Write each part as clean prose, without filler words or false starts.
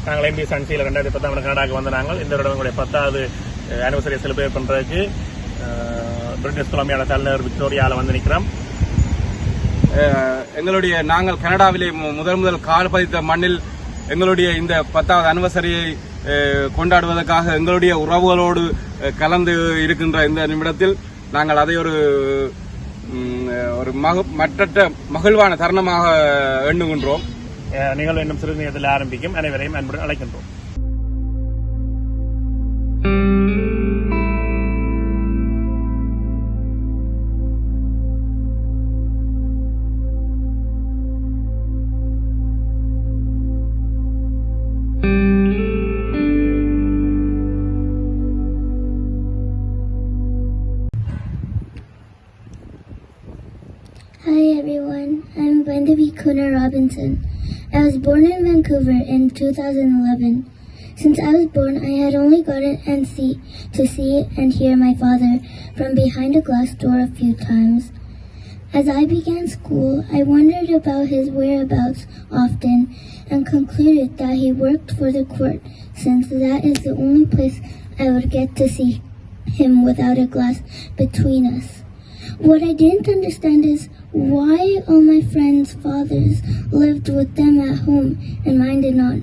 நாங்கள் MV SunSea 2010 கனடாவுக்கு வந்த நாங்கள் இந்த வருடம் எங்களுடைய 10வது ஆனிவர்சரியை செலிப்ரேட் பண்ணுறதுக்கு பிரிட்டிஷ் கொலம்பியாவோட தலைநகர் விக்டோரியாவில் வந்து நிற்கிறோம். எங்களுடைய நாங்கள் கனடாவிலே முதல் கால் பதித்த மண்ணில் எங்களுடைய இந்த 10வது ஆனிவர்சரியை கொண்டாடுவதற்காக எங்களுடைய உறவுகளோடு கலந்து இருக்கின்ற இந்த நிமிடத்தில் நாங்கள் அதை ஒரு மற்றற்ற மகிழ்வான தருணமாக எண்ணுகின்றோம். நிகழ்வு இன்னும் சிறிது நேரத்தில் ஆரம்பிக்கும். அனைவரையும் அன்புடன் அழைக்கின்றோம். Hi everyone, I'm Wendy Kuna Robinson. I was born in Vancouver in 2011. Since I was born, I had only gotten to see and hear my father from behind a glass door a few times. As I began school, I wondered about his whereabouts often and concluded that he worked for the court, since that is the only place I would get to see him without a glass between us. What I didn't understand is why all my friends' fathers lived with them at home and mine did not.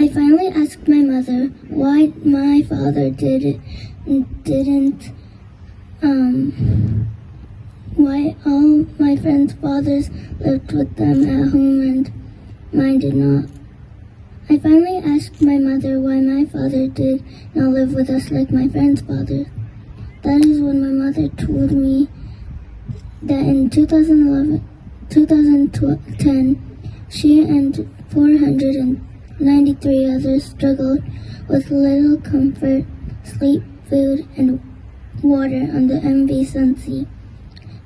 I finally asked my mother why my father why all my friends' fathers lived with them at home and mine did not. I finally asked my mother why my father did not live with us like my friends' fathers. That is when my mother told me that in 2010, she and 493 others struggled with little comfort, sleep, food, and water on the MV SunSea.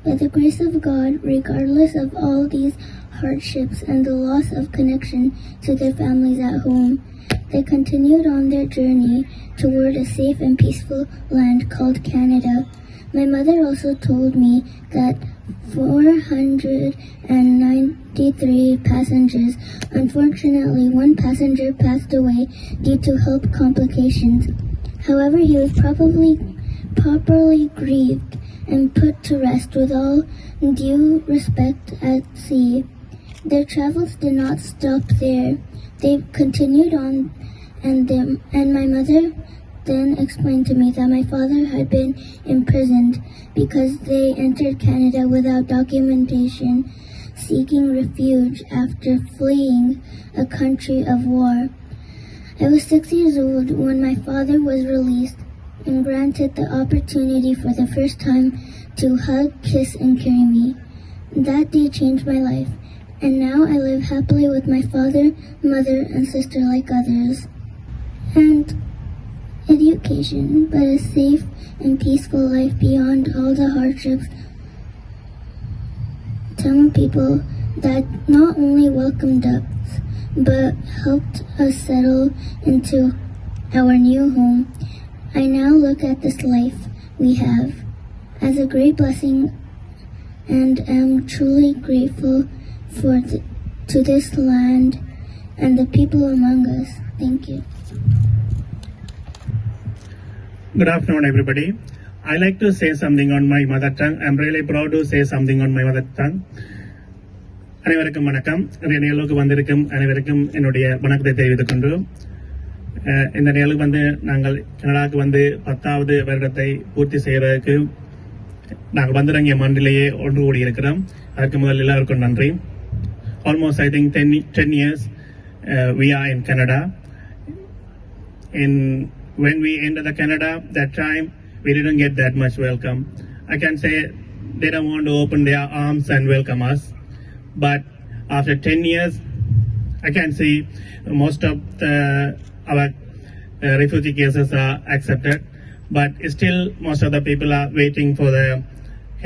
By the grace of God, regardless of all these hardships and the loss of connection to their families at home, they continued on their journey toward a safe and peaceful land called Canada. My mother also told me that 493 passengers, unfortunately one passenger passed away due to health complications. However, he was properly grieved and put to rest with all due respect at sea. Their travels did not stop there. They continued on, and my mother then explained to me that my father had been imprisoned because they entered Canada without documentation, seeking refuge after fleeing a country of war. I was 6 years old when my father was released and granted the opportunity for the first time to hug, kiss, and carry me. That day changed my life, and now I live happily with my father, mother, and sister like others. And education, but a safe and peaceful life beyond all the hardships. Telling people that not only welcomed us, but helped us settle into our new home. I now look at this life we have as a great blessing and am truly grateful to this land and the people among us. Thank you. Good afternoon, everybody. I like to say something on my mother tongue. I'm really proud to say something on my mother tongue. அனைவருக்கும் வணக்கம். நிகழ்வுக்கு வந்திருக்கும் அனைவருக்கும் என்னுடைய வணக்கத்தை தெரிவித்துக் கொண்டு இந்த நிகழ்வுக்கு நாங்கள் கனடாவுக்கு 10வது வருடத்தை பூர்த்தி செய்வதற்கு நாங்கள் வந்திறங்கிய மண்ணிலேயே ஒன்று கூடி இருக்கிறோம். அதற்கு முதல் எல்லாருக்கும் நன்றி. Almost I think 10 years we are in Canada. When we entered the Canada, that time we didn't get that much welcome. I can say they don't want to open their arms and welcome us. But after 10 years, I can see most of our refugee cases are accepted. But still, most of the people are waiting for the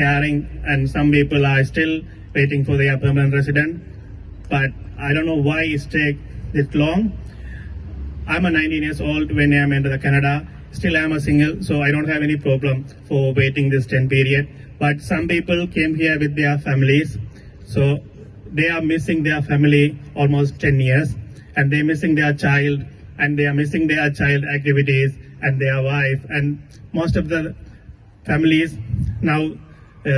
hearing, and some people are still waiting for their permanent resident. But I don't know why it takes this long. I'm a 19 years old when I'm into the Canada. Still I'm a single, so I don't have any problem for waiting this 10 period. But some people came here with their families, so they are missing their family almost 10 years. and they're missing their child, and they are missing their child activities and their wife, and most of the families now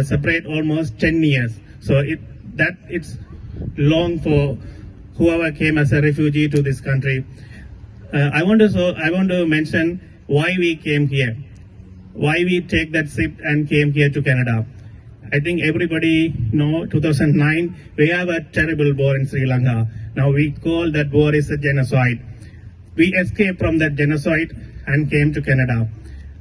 separate almost 10 years. So it's long for whoever came as a refugee to this country. I want to mention why we came here, why we take that ship and came here to Canada. I think everybody know 2009 we have a terrible war in Sri Lanka. Now we call that war is a genocide. We escaped from that genocide and came to Canada.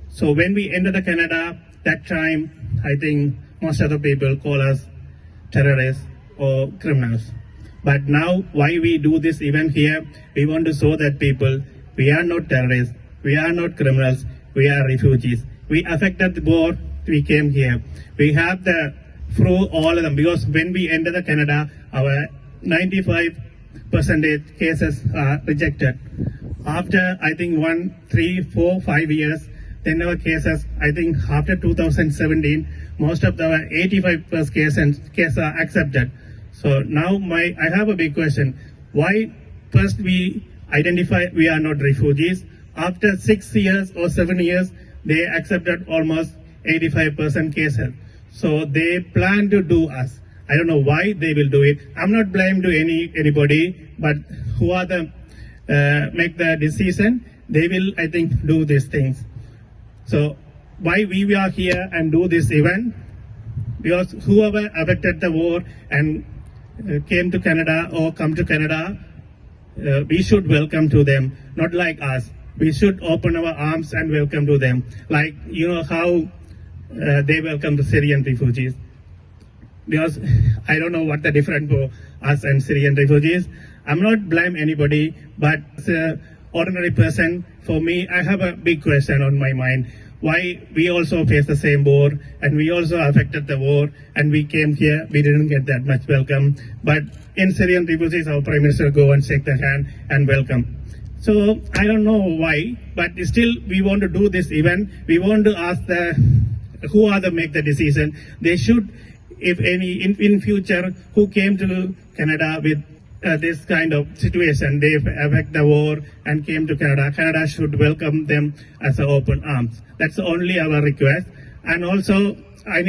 So when we entered the Canada, that time I think most of the people call us terrorists or criminals. But now why we do this event here, we want to show that people, we are not terrorists, we are not criminals, we are refugees. We affected the war, we came here. We have the through all of them, because when we enter the Canada, our 95% cases are rejected. After I think 1, 3, 4, 5 years, then our cases, I think after 2017, most of the 85% cases are accepted. So now I have a big question. Why first we identify we are not refugees? After 6 years or 7 years, they accepted almost 85% cases. So they plan to do us. I don't know why they will do it. I'm not blaming to anybody, but who are the make the decision, they will, I think, do these things. So why we are here and do this event? Because whoever affected the war and came to Canada or come to Canada, we should welcome to them, not like us. We should open our arms and welcome to them, like you know how they welcome the Syrian refugees. Because I don't know what the difference for us and Syrian refugees. I'm not blame anybody, but as an ordinary person, for me, I have a big question on my mind. Why we also face the same war, and we also affected the war, and we came here, we didn't get that much welcome. But in Syrian refugees, our Prime Minister go and shake the hand and welcome. So I don't know why, but still we want to do this event. We want to ask who are the make the decision. They should, if any, in future, who came to Canada with this kind of situation, they affect the war and came to Canada. Canada should welcome them as an open arms. That's only our request. And also, I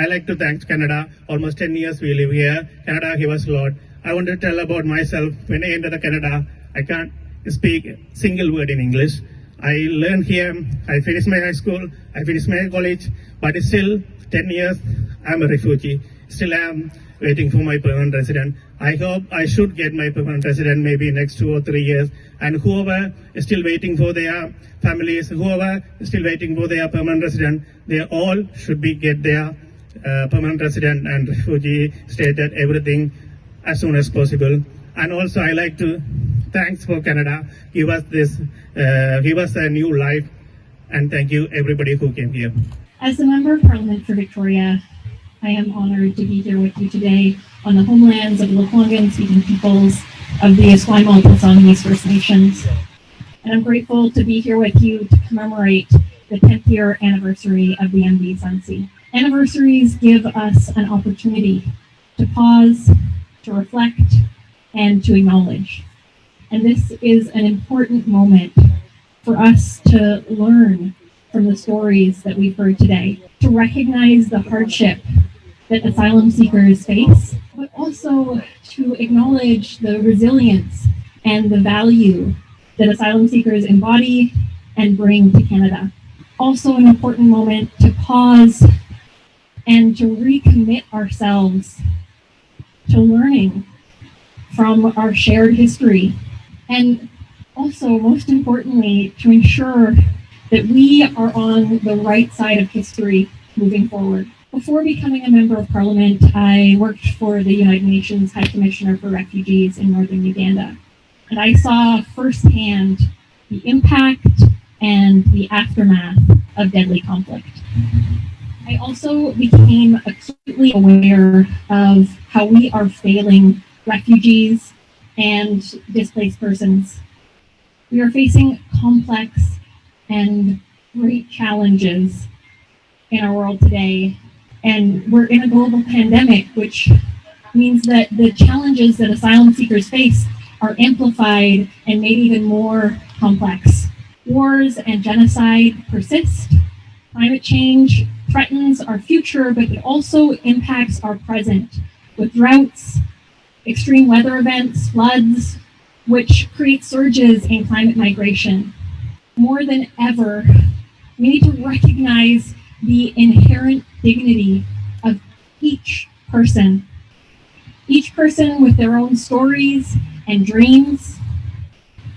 like to thank Canada. Almost 10 years we live here. Canada give us a lot. I want to tell about myself. When I entered Canada, I can't speak a single word in English. I learned here. I finished my high school. I finished my college. But still, 10 years, I'm a refugee. Still, I'm waiting for my permanent resident. I hope I should get my permanent resident maybe next 2 or 3 years. And whoever is still waiting for their families, whoever is still waiting for their permanent resident, they all should get their permanent resident and refugee status, everything as soon as possible. And also, I like to thanks for Canada, give us a new life, and thank you everybody who came here. As the Member of Parliament for Victoria, I am honored to be here with you today on the homelands of the Lekwungen-speaking peoples of the Esquimalt and Songhees First Nations. And I'm grateful to be here with you to commemorate the 10th year anniversary of the MV SunSea. Anniversaries give us an opportunity to pause, to reflect, and to acknowledge. And this is an important moment for us to learn from the stories that we've heard today, to recognize the hardship that asylum seekers face, but also to acknowledge the resilience and the value that asylum seekers embody and bring to Canada. Also an important moment to pause and to recommit ourselves to learning from our shared history, and also, most importantly, to ensure that we are on the right side of history moving forward. Before becoming a Member of Parliament, I worked for the United Nations High Commissioner for Refugees in Northern Uganda, and I saw firsthand the impact and the aftermath of deadly conflict. I also became acutely aware of how we are failing refugees and displaced persons. We are facing complex and great challenges in our world today, and we're in a global pandemic, which means that the challenges that asylum seekers face are amplified and made even more complex. Wars and genocide persist. Climate change threatens our future, but it also impacts our present with droughts, extreme weather events, floods, which create surges in climate migration. More than ever, we need to recognize the inherent dignity of each person with their own stories and dreams.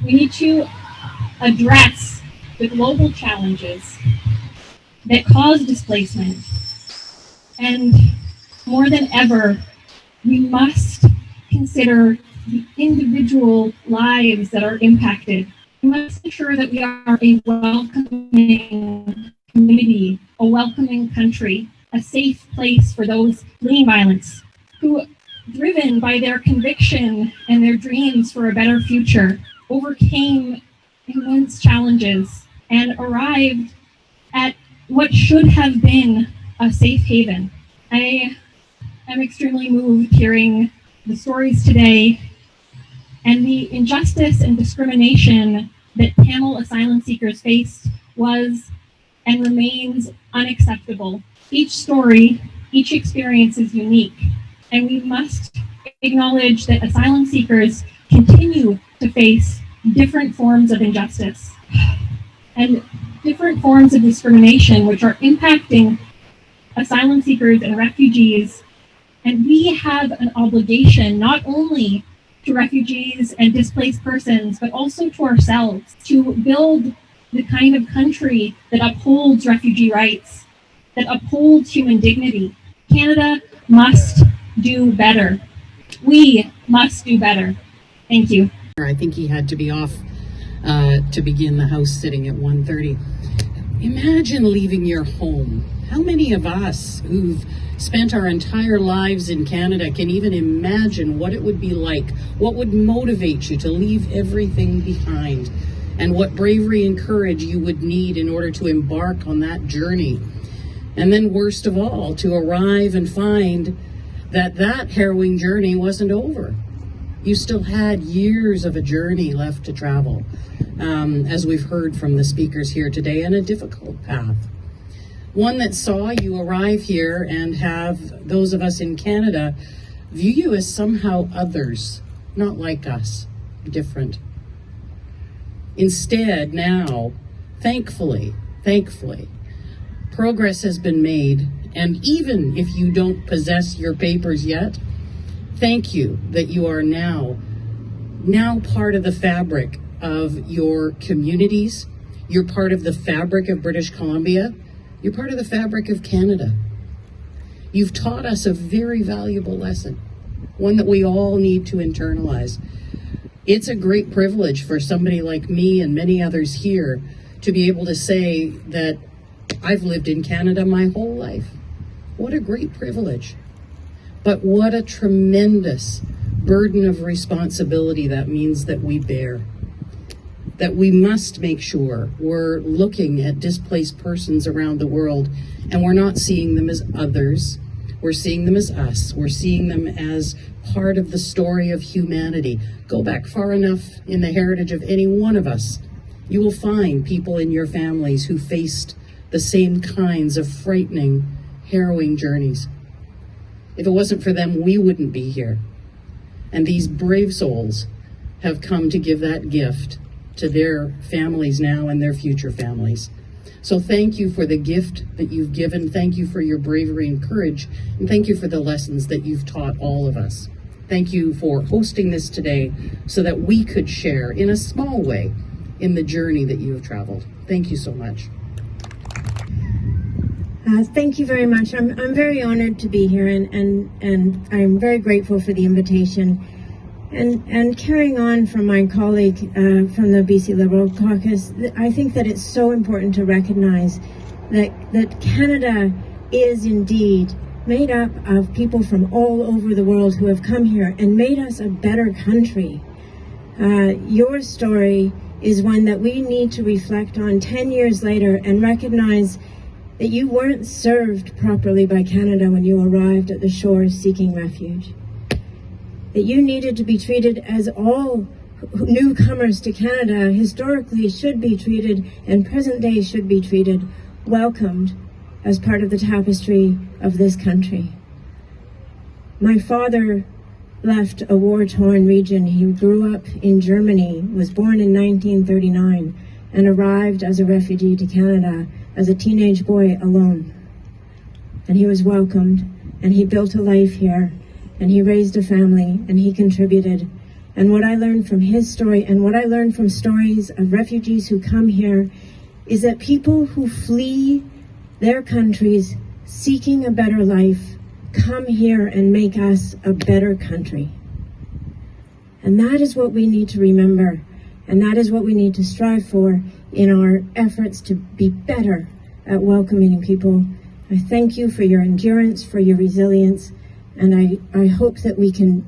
We need to address the global challenges that cause displacement. And more than ever, we must consider the individual lives that are impacted. We must ensure that we are a welcoming community, a welcoming country, a safe place for those fleeing violence, who, driven by their conviction and their dreams for a better future, overcame immense challenges and arrived at what should have been a safe haven. I am extremely moved hearing the stories today, and the injustice and discrimination that Tamil asylum seekers faced was and remains unacceptable. Each story, each experience is unique, and we must acknowledge that asylum seekers continue to face different forms of injustice and different forms of discrimination, which are impacting asylum seekers and refugees. And we have an obligation not only to refugees and displaced persons, but also to ourselves to build the kind of country that upholds refugee rights, that upholds human dignity. Canada must do better. We must do better. Thank you. I think he had to be off to begin the House sitting at 1:30. Imagine leaving your home. How many of us who've spent our entire lives in Canada can even imagine what it would be like? What would motivate you to leave everything behind? And what bravery and courage you would need in order to embark on that journey. And then worst of all, to arrive and find that that harrowing journey wasn't over. You still had years of a journey left to travel, as we've heard from the speakers here today, and a difficult path. One that saw you arrive here and have those of us in Canada view you as somehow others, not like us, different. Instead, now, thankfully, progress has been made, and even if you don't possess your papers yet, thank you that you are now part of the fabric of your communities. You're part of the fabric of British Columbia. You're part of the fabric of Canada. You've taught us a very valuable lesson, one that we all need to internalize. It's a great privilege for somebody like me and many others here to be able to say that I've lived in Canada my whole life. What a great privilege. But what a tremendous burden of responsibility that means that we bear. That we must make sure we're looking at displaced persons around the world and we're not seeing them as others. We're seeing them as us. We're seeing them as part of the story of humanity. Go back far enough in the heritage of any one of us. You will find people in your families who faced the same kinds of frightening, harrowing journeys. If it wasn't for them, we wouldn't be here. And these brave souls have come to give that gift to their families now and their future families. So thank you for the gift that you've given. Thank you for your bravery and courage. And thank you for the lessons that you've taught all of us. Thank you for hosting this today so that we could share in a small way in the journey that you have traveled. Thank you so much. Thank you very much. I'm very honored to be here, and I'm very grateful for the invitation. And carrying on from my colleague from the BC Liberal Caucus, I think that it's so important to recognize that Canada is indeed made up of people from all over the world who have come here and made us a better country. Your story is one that we need to reflect on 10 years later and recognize that you weren't served properly by Canada when you arrived at the shore seeking refuge. that you needed to be treated as all newcomers to Canada historically should be treated and present day should be treated, welcomed as part of the tapestry of this country. My father left a war-torn region. He grew up in Germany, was born in 1939, and arrived as a refugee to Canada as a teenage boy alone. And he was welcomed, and he built a life here, and he raised a family, and he contributed. And what I learned from his story, and what I learned from stories of refugees who come here, is that people who flee their countries seeking a better life come here and make us a better country. And that is what we need to remember, and that is what we need to strive for in our efforts to be better at welcoming people. I thank you for your endurance, for your resilience, and I hope that we can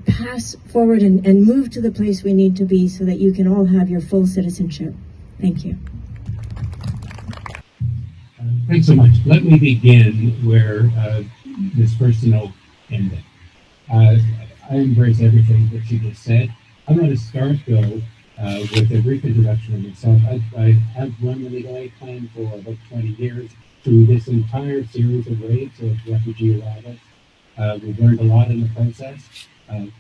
pass forward and move to the place we need to be so that you can all have your full citizenship. Thank you. Thanks so much. Let me begin where this person ended. I embrace everything that she just said. I'm going to start, though, with a brief introduction of myself. I have run the legal aid plan for about 20 years through this entire series of waves of refugee arrivals. We've learned a lot in the process.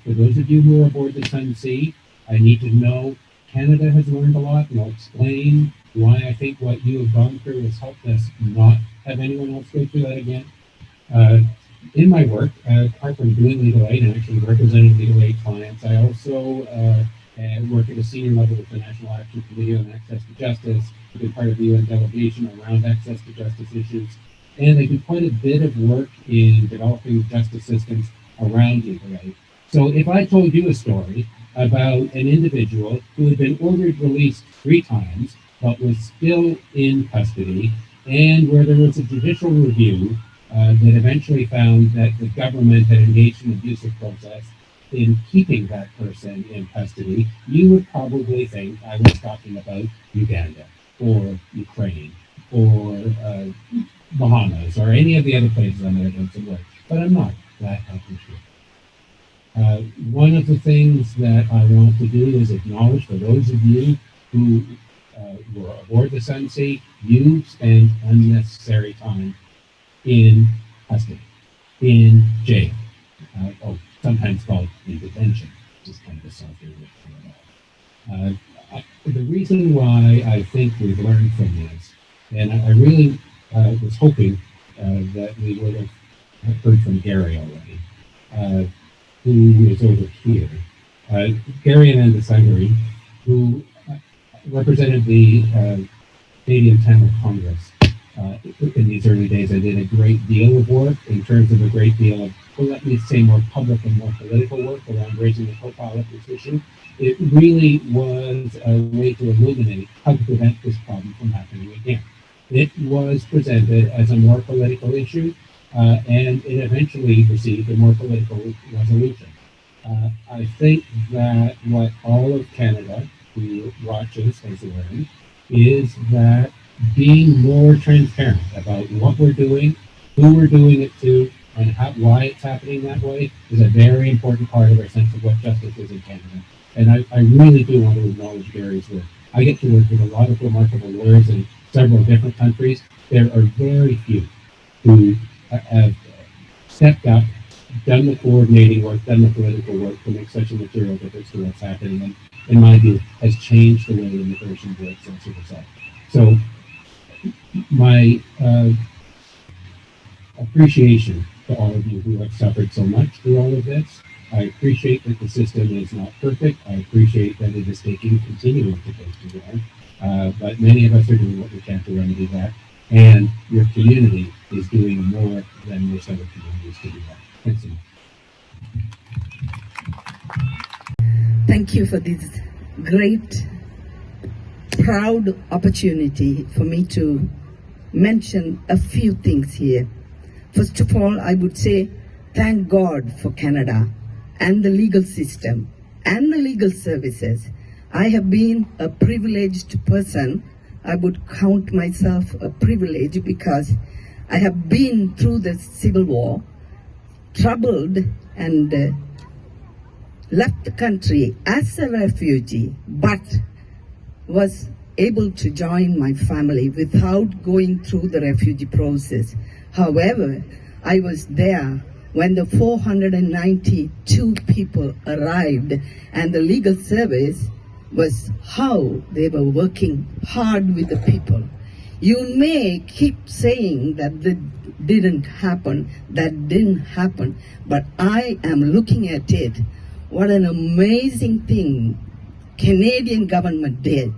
For those of you who are aboard the SunSea, I need to know Canada has learned a lot, and I'll explain why I think what you have gone through has helped us not have anyone else go through that again. In my work, apart from doing legal aid and actually representing legal aid clients, I also work at a senior level with the National Action Committee on Access to Justice. I've been part of the UN delegation around access to justice issues, and I do quite a bit of work in developing justice systems around legal aid. So if I told you a story about an individual who had been ordered released 3 times, but was still in custody, and where there was a judicial review that eventually found that the government had engaged in an abusive process in keeping that person in custody, you would probably think I was talking about Uganda or Ukraine or Bahamas or any of the other places I might have done some work, but I'm not. That happens here. One of the things that I want to do is acknowledge for those of you who were aboard the SunSea, you spent unnecessary time in custody, in jail, sometimes called in detention, which is kind of a softer word. The reason why I think we've learned from this, and I really was hoping that we would have heard from Gary already, who is over here. Gary and Sangari, who represented the Canadian Tamil Congress in these early days. I did a great deal of work in terms of a great deal of, well, let me say, more public and more political work around raising the profile of this issue. It really was a way to illuminate how to prevent this problem from happening again. It was presented as a more political issue, and it eventually received a more political resolution. I think that what all of Canada who watches has learned is that being more transparent about what we're doing, who we're doing it to, and why it's happening that way is a very important part of our sense of what justice is in Canada. And I really do want to acknowledge Gary's work. I get to work with a lot of remarkable lawyers in several different countries. There are very few who have stepped up, done the coordinating work, done the political work to make such a material difference to what's happening, and in my view, has changed the way immigration works as a result. So my appreciation to all of you who have suffered so much through all of this. I appreciate that the system is not perfect. I appreciate that it is continuing to take too long. But many of us are doing what we can to remedy that. And your community is doing more than most other communities to do that. Thanks so much. Thank you for this great, proud opportunity for me to mention a few things here. First of all, I would say thank God for Canada and the legal system and the legal services. I have been a privileged person. I would count myself a privilege because I have been through the Civil War, troubled and left the country as a refugee, but was able to join my family without going through the refugee process. However, I was there when the 492 people arrived, and the legal service was how they were working hard with the people. You may keep saying that that didn't happen, but I am looking at it. What an amazing thing Canadian government did,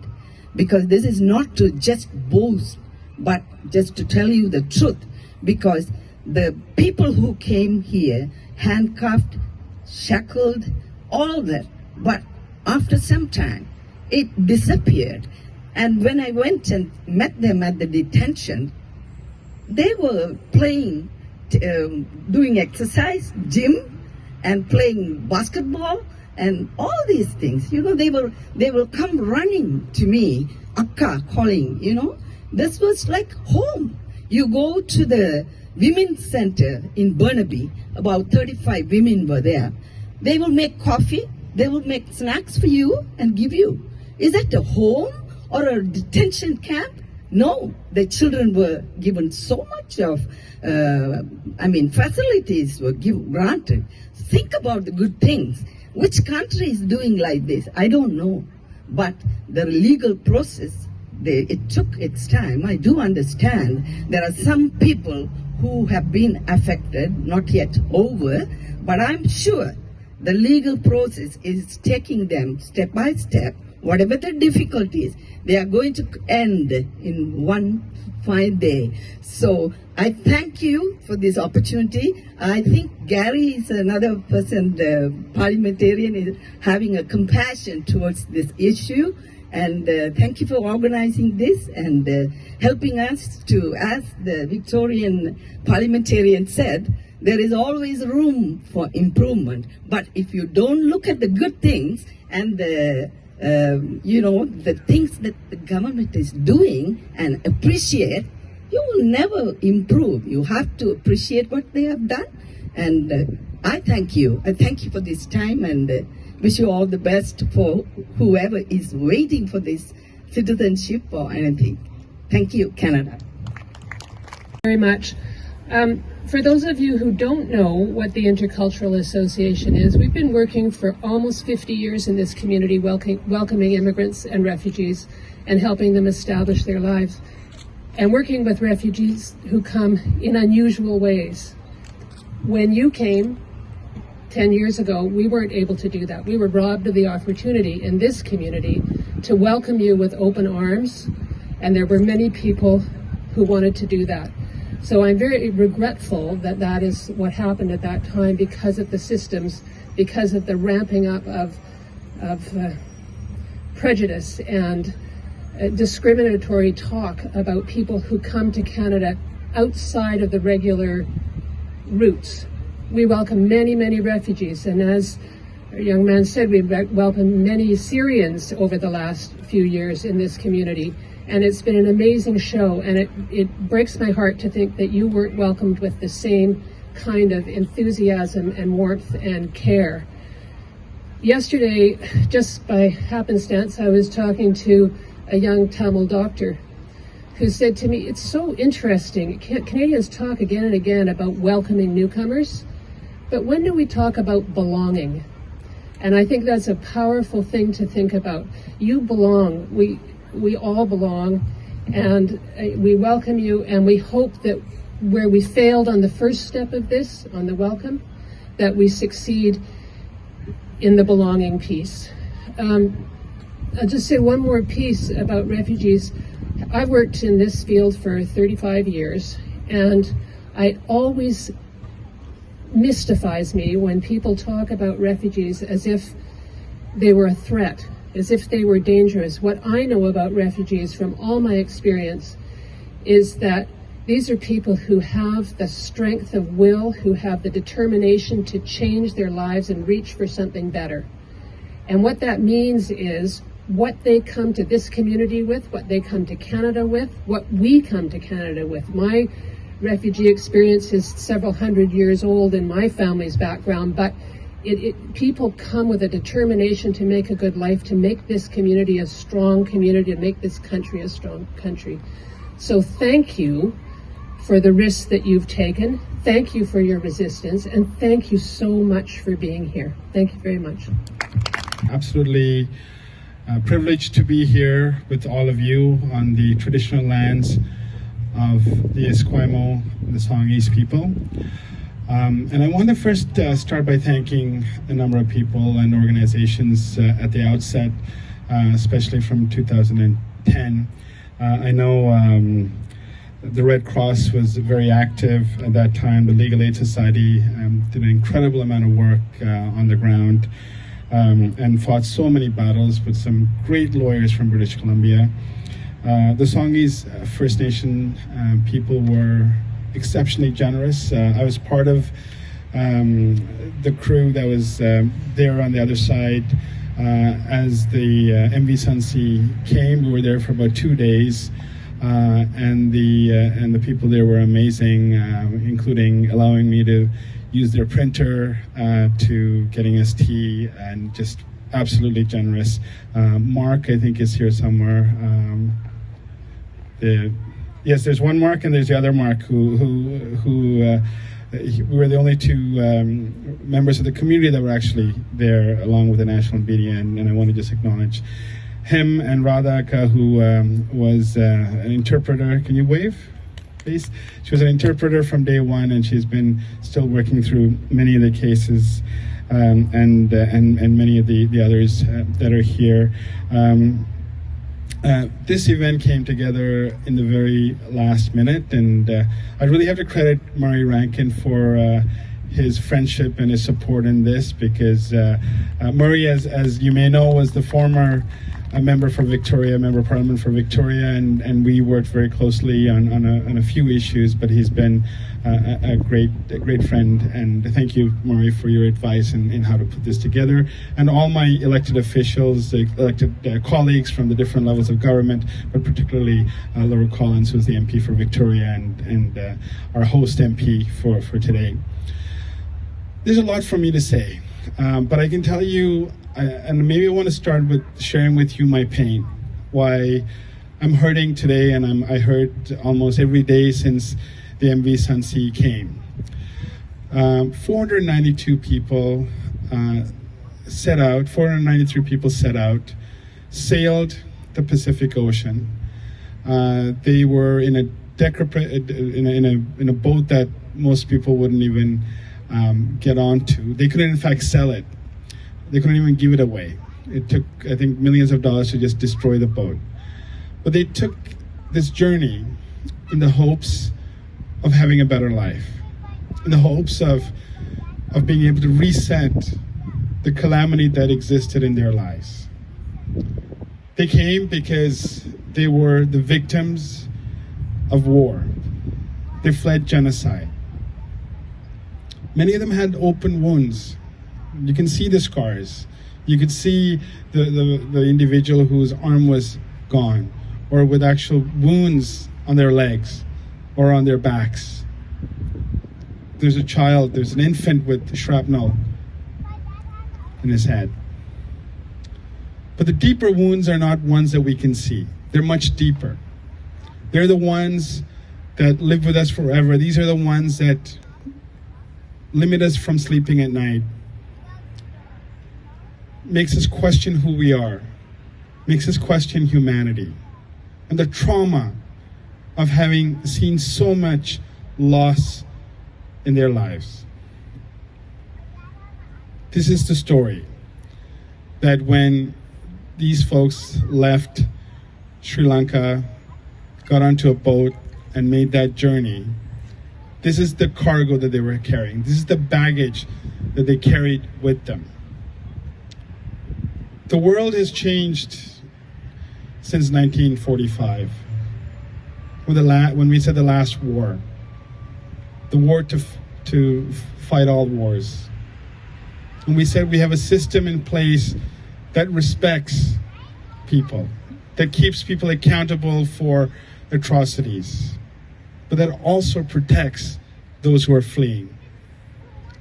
because this is not to just boast, but just to tell you the truth, because the people who came here, handcuffed, shackled, all that, but after some time, it disappeared. And when I went and met them at the detention, they were playing, doing exercise, gym, and playing basketball, and all these things. You know, they will come running to me, Akka, calling, you know. This was like home. You go to the women's center in Burnaby, about 35 women were there. They will make coffee, they will make snacks for you and give you. Is that a home or a detention camp? No, the children were given so much of, facilities were granted. Think about the good things. Which country is doing like this? I don't know. But the legal process, it took its time. I do understand there are some people who have been affected, not yet over, but I'm sure the legal process is taking them step by step. Whatever the difficulties, they are going to end in one fine day. So I thank you for this opportunity. I think Gary is another person, the parliamentarian, is having a compassion towards this issue. And thank you for organizing this and helping us to, as the Victorian parliamentarian said, there is always room for improvement. But if you don't look at the good things and the things that the government is doing and appreciate, you will never improve. You have to appreciate what they have done. And I thank you. I thank you for this time and wish you all the best for whoever is waiting for this citizenship or anything. Thank you, Canada. Very much. For those of you who don't know what the Intercultural Association is, we've been working for almost 50 years in this community, welcoming immigrants and refugees and helping them establish their lives, and working with refugees who come in unusual ways. When you came 10 years ago, we weren't able to do that. We were robbed of the opportunity in this community to welcome you with open arms, and there were many people who wanted to do that. So I'm very regretful that that is what happened at that time, because of the systems, because of the ramping up of prejudice and discriminatory talk about people who come to Canada outside of the regular routes. We welcome many, many refugees, and as a young man said, we've welcomed many Syrians over the last few years in this community. And it's been an amazing show, and it breaks my heart to think that you weren't welcomed with the same kind of enthusiasm and warmth and care. Yesterday, just by happenstance, I was talking to a young Tamil doctor who said to me, it's so interesting, Canadians talk again and again about welcoming newcomers, but when do we talk about belonging? And I think that's a powerful thing to think about. You belong. We all belong, and we welcome you, and we hope that where we failed on the first step of this, on the welcome, that we succeed in the belonging piece. I'll just say one more piece about refugees. I've worked in this field for 35 years, and it always mystifies me when people talk about refugees as if they were a threat, as if they were dangerous. What I know about refugees from all my experience is that these are people who have the strength of will, who have the determination to change their lives and reach for something better. And what that means is what they come to this community with, what they come to Canada with, what we come to Canada with. My refugee experience is several hundred years old in my family's background, but People come with a determination to make a good life, to make this community a strong community, to make this country a strong country. So thank you for the risks that you've taken. Thank you for your resistance, and thank you so much for being here. Thank you very much. Absolutely privileged to be here with all of you on the traditional lands of the Esquimalt, the Songhees people. And I want to first start by thanking a number of people and organizations at the outset, especially from 2010. I know the Red Cross was very active at that time. The Legal Aid Society did an incredible amount of work on the ground and fought so many battles with some great lawyers from British Columbia. The Songhees First Nation people were exceptionally generous. I was part of the crew that was there on the other side as the MV SunSea came. We were there for about 2 days, and the people there were amazing, including allowing me to use their printer, to getting us tea, and just absolutely generous. Mark, I think, is here somewhere. Yes, there's one Mark and there's the other Mark who we were the only two members of the community that were actually there along with the national media, and I want to just acknowledge him and Radhaka, who was an interpreter. Can you wave, please? She was an interpreter from day one, and she's been still working through many of the cases and many of the others that are here. This event came together in the very last minute, and I really have to credit Murray Rankin for his friendship and his support in this, because Murray, as you may know, was the former member for Victoria, member of Parliament for Victoria, and we worked very closely on a few issues, but he's been a great friend, and thank you, Murray, for your advice in how to put this together, and all my elected officials, elected colleagues from the different levels of government, but particularly Laura Collins, who's the MP for Victoria and our host MP for today. There's a lot for me to say, but I can tell you, and maybe I want to start with sharing with you my pain, why I'm hurting today, and I hurt almost every day since the MV SunSea came. 492 people set out, 493 people set out, sailed the Pacific Ocean. They were in a in a boat that most people wouldn't even get onto. They couldn't in fact sell it. They couldn't even give it away. It took, I think, millions of dollars to just destroy the boat. But they took this journey in the hopes of having a better life, in the hopes of being able to reset the calamity that existed in their lives. They came because they were the victims of war. They fled genocide. Many of them had open wounds. You can see the scars. You could see the individual whose arm was gone, or with actual wounds on their legs or on their backs. There's a child, there's an infant with shrapnel in his head. But the deeper wounds are not ones that we can see. They're much deeper. They're the ones that live with us forever. These are the ones that limit us from sleeping at night, makes us question who we are, makes us question humanity, and the trauma of having seen so much loss in their lives. This is the story that when these folks left Sri Lanka, got onto a boat and made that journey, this is the cargo that they were carrying. This is the baggage that they carried with them. The world has changed since 1945, when we said the last war, the war to fight all wars. And we said we have a system in place that respects people, that keeps people accountable for atrocities, but that also protects those who are fleeing.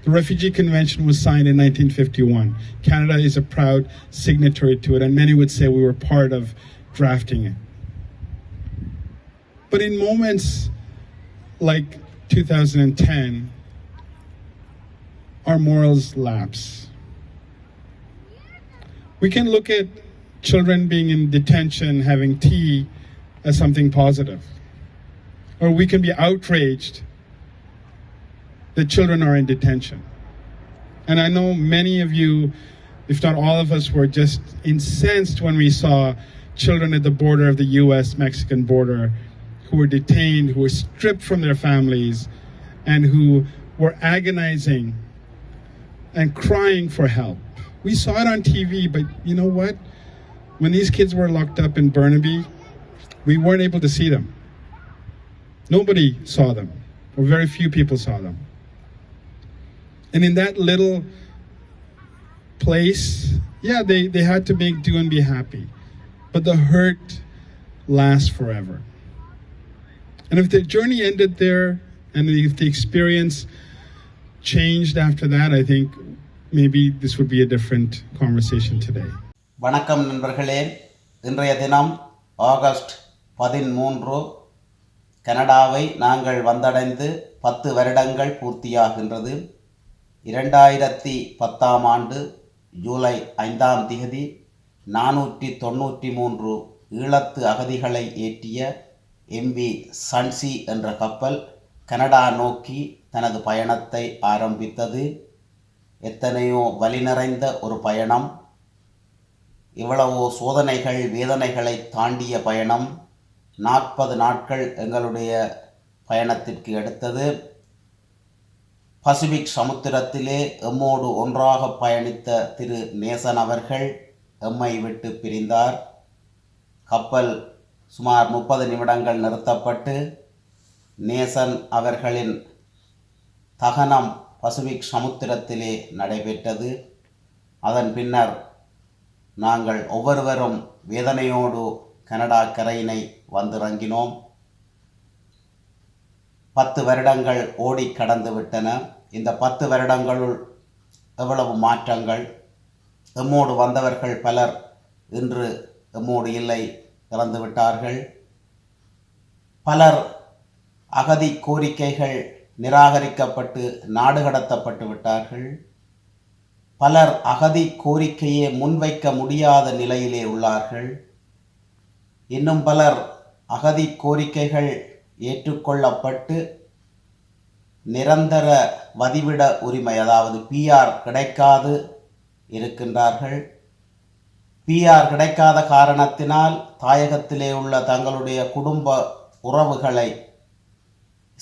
The Refugee Convention was signed in 1951. Canada is a proud signatory to it, and many would say we were part of drafting it. But in moments like 2010, our morals lapse. We can look at children being in detention, having tea, as something positive. Or we can be outraged that children are in detention. And I know many of you, if not all of us, were just incensed when we saw children at the border of the US-Mexican border who were detained, who were stripped from their families, and who were agonizing and crying for help. We saw it on TV, but you know what? When these kids were locked up in Burnaby, we weren't able to see them. Nobody saw them, or very few people saw them. And in that little place, yeah, they had to make do and be happy. But the hurt lasts forever. And if the journey ended there, and if the experience changed after that, I think maybe this would be a different conversation today. வணக்கம் நண்பர்களே, இன்றைய தினம் August 13 கனடாவை நாங்கள் வந்தடைந்து 10 வருடங்கள் பூர்த்தியாகின்றது. 2010 ஆண்டு ஜூலை 5ஆம் திகதி 493 ஈழத்து அகதிகளை ஏற்றிய MV SunSea என்ற கப்பல் கனடா நோக்கி தனது பயணத்தை ஆரம்பித்தது. எத்தனையோ வலி நிறைந்த ஒரு பயணம், இவ்வளவோ சோதனைகள் வேதனைகளை தாண்டிய பயணம் 40 நாட்கள் எங்களுடைய பயணத்திற்கு எடுத்தது. பசிபிக் சமுத்திரத்திலே எம்மோடு ஒன்றாக பயணித்த திரு நேசன் அவர்கள் எம்மை விட்டு பிரிந்தார். கப்பல் சுமார் 30 நிமிடங்கள் நிறுத்தப்பட்டு நேசன் அவர்களின் தகனம் பசிபிக் சமுத்திரத்திலே நடைபெற்றது. அதன் பின்னர் நாங்கள் ஒவ்வொருவரும் வேதனையோடு கனடா கரையினை வந்திறங்கினோம். 10 வருடங்கள் ஓடி கடந்து விட்டன. இந்த 10 வருடங்களுள் எவ்வளவு மாற்றங்கள்! எம்மோடு வந்தவர்கள் பலர் இன்று எம்மோடு இல்லை, இறந்து விட்டார்கள். பலர் அகதி கோரிக்கைகள் நிராகரிக்கப்பட்டு நாடு கடத்தப்பட்டு விட்டார்கள். பலர் அகதி கோரிக்கையை முன்வைக்க முடியாத நிலையிலே உள்ளார்கள். இன்னும் பலர் அகதி கோரிக்கைகள் ஏற்றுக்கொள்ளப்பட்டு நிரந்தர வதிவிட உரிமை, அதாவது PR கிடைக்காது இருக்கின்றார்கள். PR கிடைக்காத காரணத்தினால் தாயகத்திலே உள்ள தங்களுடைய குடும்ப உறவுகளை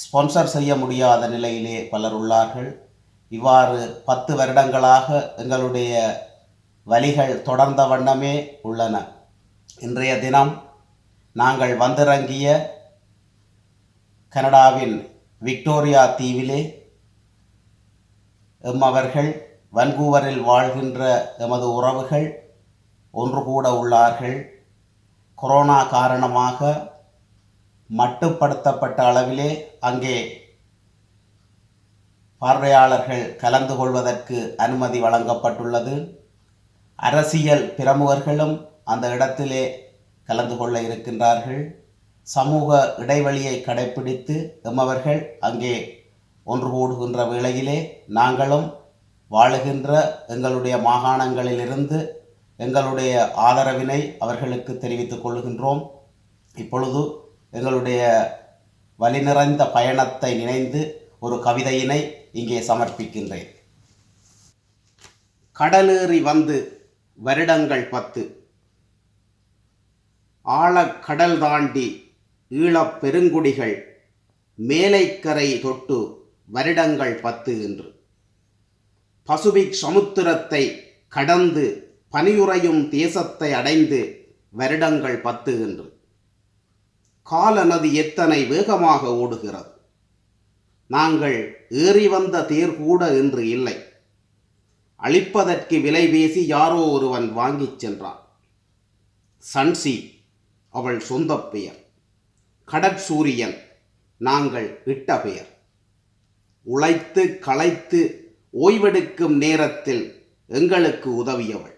ஸ்பான்சர் செய்ய முடியாத நிலையிலே பலர் உள்ளார்கள். இவ்வாறு 10 வருடங்களாக எங்களுடைய வலிகள் தொடர்ந்த வண்ணமே உள்ளன. இன்றைய தினம் நாங்கள் வந்திறங்கிய கனடாவின் விக்டோரியா தீவிலே எம்மவர்கள் வன்கூவரில் வாழ்கின்ற எமது உறவுகள் ஒன்று கூட உள்ளார்கள். கொரோனா காரணமாக மட்டுப்படுத்தப்பட்ட அளவிலே அங்கே பார்வையாளர்கள் கலந்து கொள்வதற்கு அனுமதி வழங்கப்பட்டுள்ளது. அரசியல் பிரமுகர்களும் அந்த இடத்திலே கலந்து கொள்ள இருக்கின்றார்கள். சமூக இடைவெளியை கடைபிடித்து எம்மவர்கள் அங்கே ஒன்று கூடுகின்ற வேளையிலே நாங்களும் வாழுகின்ற எங்களுடைய மாகாணங்களிலிருந்து எங்களுடைய ஆதரவினை அவர்களுக்கு தெரிவித்துக் கொள்கின்றோம். இப்பொழுது எங்களுடைய வலி நிறைந்த பயணத்தை நினைந்து ஒரு கவிதையினை இங்கே சமர்ப்பிக்கின்றேன். கடலேறி வந்து வருடங்கள் 10, ஆழக்கடல் தாண்டி ஈழப் பெருங்குடிகள் மேலைக்கரை தொட்டு வருடங்கள் 10 என்று, பசிபிக் சமுத்திரத்தை கடந்து பனியுறையும் தேசத்தை அடைந்து வருடங்கள் 10 என்று. கால நதி எத்தனை வேகமாக ஓடுகிறது! நாங்கள் ஏறி வந்த தேர் கூட இன்று இல்லை. அழிப்பதற்கு விலை பேசி யாரோ ஒருவன் வாங்கிச் சென்றான். சன்சி அவள் சொந்த பெயர். கடற்சூரியன் நாங்கள் இட்ட பெயர். உழைத்து களைத்து ஓய்வெடுக்கும் நேரத்தில் எங்களுக்கு உதவியவள்.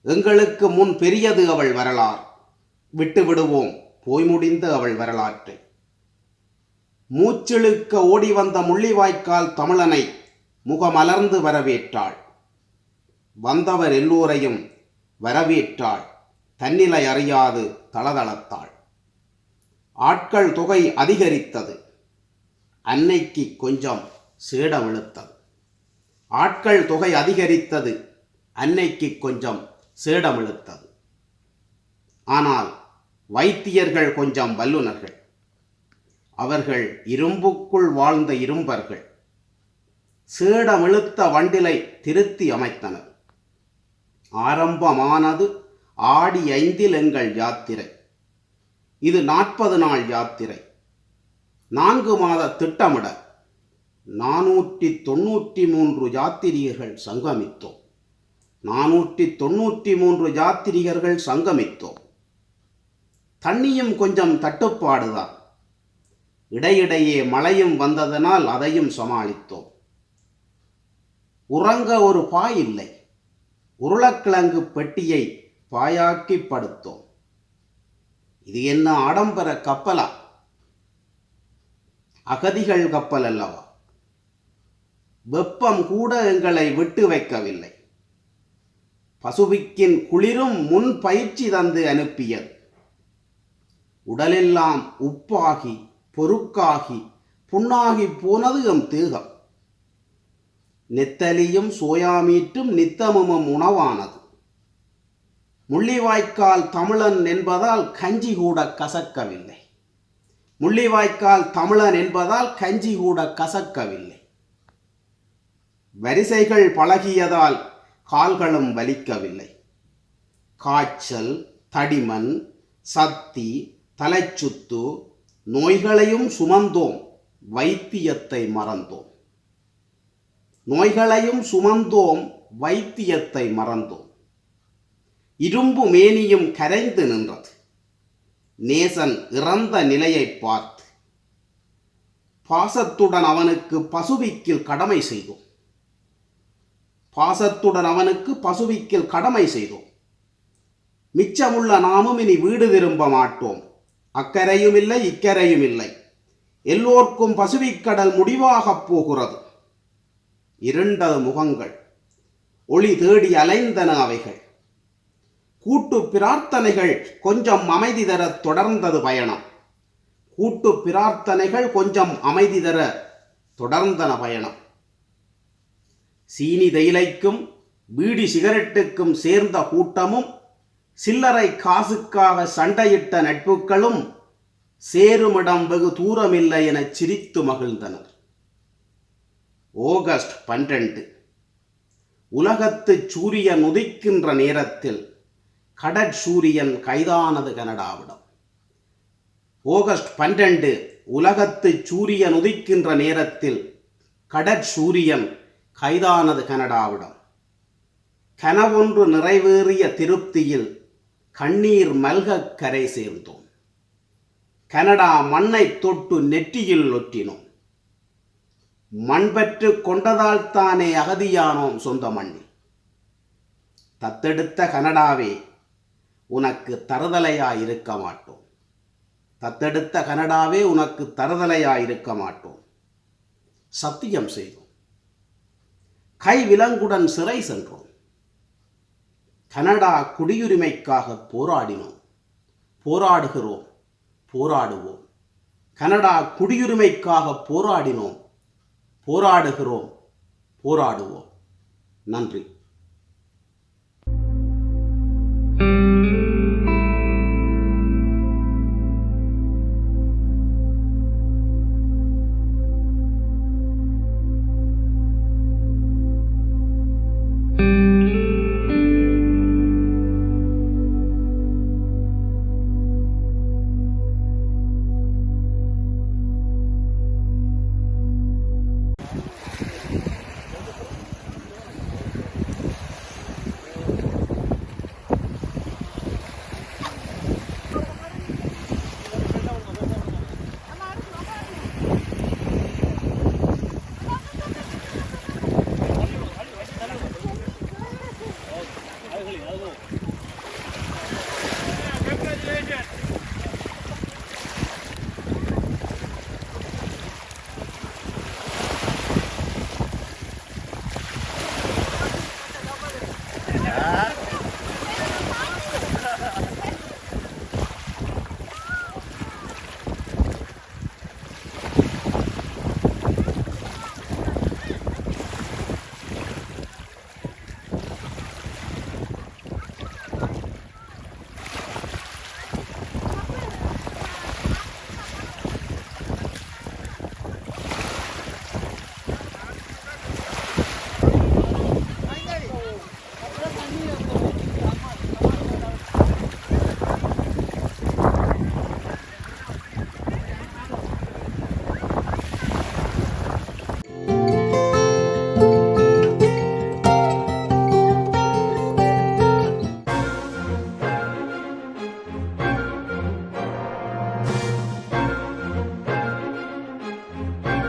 எங்களுக்கு முன் பெரியது அவள் வரலாறு. விட்டுவிடுவோம் போய் முடிந்த அவள் வரலாற்றை. மூச்சிழுக்க ஓடி வந்த முள்ளிவாய்க்கால் தமிழனை முகமலர்ந்து வரவேற்றாள். வந்தவர் எல்லோரையும் வரவேற்றாள். தன்னிலை அறியாது தளதளத்தாள். ஆட்கள் தொகை அதிகரித்தது. அன்னைக்கு கொஞ்சம் சேடம் இழுத்தது. ஆட்கள் தொகை அதிகரித்தது. அன்னைக்கு கொஞ்சம் சேடம் இழுத்தது. ஆனால் வைத்தியர்கள் கொஞ்சம் வல்லுநர்கள். அவர்கள் இரும்புக்குள் வாழ்ந்த இரும்பர்கள். சேடமிழுத்த வண்டிலை திருத்தி அமைத்தனர். ஆரம்பமானது ஆடி 5 எங்கள் யாத்திரை. இது 40 நாள் யாத்திரை. 4 மாத திட்டமிட 493 யாத்திரிகர்கள் சங்கமித்தோம். 493 யாத்திரிகர்கள் சங்கமித்தோம். தண்ணியும் கொஞ்சம் தட்டுப்பாடுதான். இடையிடையே மழையும் வந்ததனால் அதையும் சமாளித்தோம். உறங்க ஒரு பாய் இல்லை. உருளைக்கிழங்கு பெட்டியை பாயாக்கி படுத்தோம். இது என்ன ஆடம்பர கப்பலா? அகதிகள் கப்பல் அல்லவா? வெப்பம் கூட எங்களை விட்டு வைக்கவில்லை. பசுபிக்கின் குளிரும் முன் பயிற்சி தந்து அனுப்பியது. உடலெல்லாம் உப்பாகி பொறுக்காகி புண்ணாகி போனது எம் தேகம். நெத்தலியும் சோயாமீட்டும் நித்தமும் உணவானது. முள்ளிவாய்க்கால் தமிழன் என்பதால் கஞ்சி கூட கசக்கவில்லை. முள்ளிவாய்க்கால் தமிழன் என்பதால் கஞ்சி கூட கசக்கவில்லை. வரிசைகள் பழகியதால் கால்களும் வலிக்கவில்லை. காய்ச்சல், தடிமன், சத்தி, தலைச்சுத்து நோய்களையும் சுமந்தோம். வைத்தியத்தை மறந்தோம். நோய்களையும் சுமந்தோம். வைத்தியத்தை மறந்தோம். இரும்பு மேனியும் கரைந்து நின்றது. நேசன் இறந்த நிலையை பார்த்து பாசத்துடன் அவனுக்கு பசுவிக்கில் கடமை செய்தோம். பாசத்துடன் அவனுக்கு பசுவிக்கில் கடமை செய்தோம். மிச்சமுள்ள நாமும் இனி வீடு திரும்ப மாட்டோம். அக்கரையும் இல்லை இக்கரையும் இல்லை. எல்லோர்க்கும் பசுவிக்கடல் முடிவாகப் போகிறது. இருண்டது முகங்கள். ஒளி தேடி அலைந்தன அவைகள். கூட்டு பிரார்த்தனைகள் கொஞ்சம் அமைதி தர தொடர்ந்தது பயணம். கூட்டு பிரார்த்தனைகள் கொஞ்சம் அமைதி தர தொடர்ந்தன பயணம். சீனி தேயிலைக்கும் பீடி சிகரெட்டுக்கும் சேர்ந்த கூட்டமும் சில்லறை காசுக்காக சண்டையிட்ட நட்புகளும் சேருமிடம் வெகு தூரமில்லை என சிரித்து மகிழ்ந்தனர். ஆகஸ்ட் 12 உலகத்து சூரியன் உதிக்கின்ற நேரத்தில் கடற்சூரியன் கைதானது கனடாவிடம். ஆகஸ்ட் 12 உலகத்து சூரியன் உதிக்கின்ற நேரத்தில் கடற்சூரியன் கைதானது கனடாவிடம். கனவொன்று நிறைவேறிய திருப்தியில் கண்ணீர் மல்க கரை சேர்ந்தோம். கனடா மண்ணை தொட்டு நெற்றியில் ஒற்றினோம். மண்பற்று கொண்டதால் தானே அகதியானோம் சொந்த மண்ணில். தத்தெடுத்த கனடாவே உனக்கு தருதலையாயிருக்க மாட்டோம். தத்தெடுத்த கனடாவே உனக்கு தருதலையாயிருக்க மாட்டோம். சத்தியம் செய்தோம். கை விலங்குடன் சிறை சென்றோம். கனடா குடியுரிமைக்காக போராடினோம். போராடுகிறோம். போராடுவோம். கனடா குடியுரிமைக்காக போராடினோம். போராடுகிறோம். போராடுவோம். நன்றி.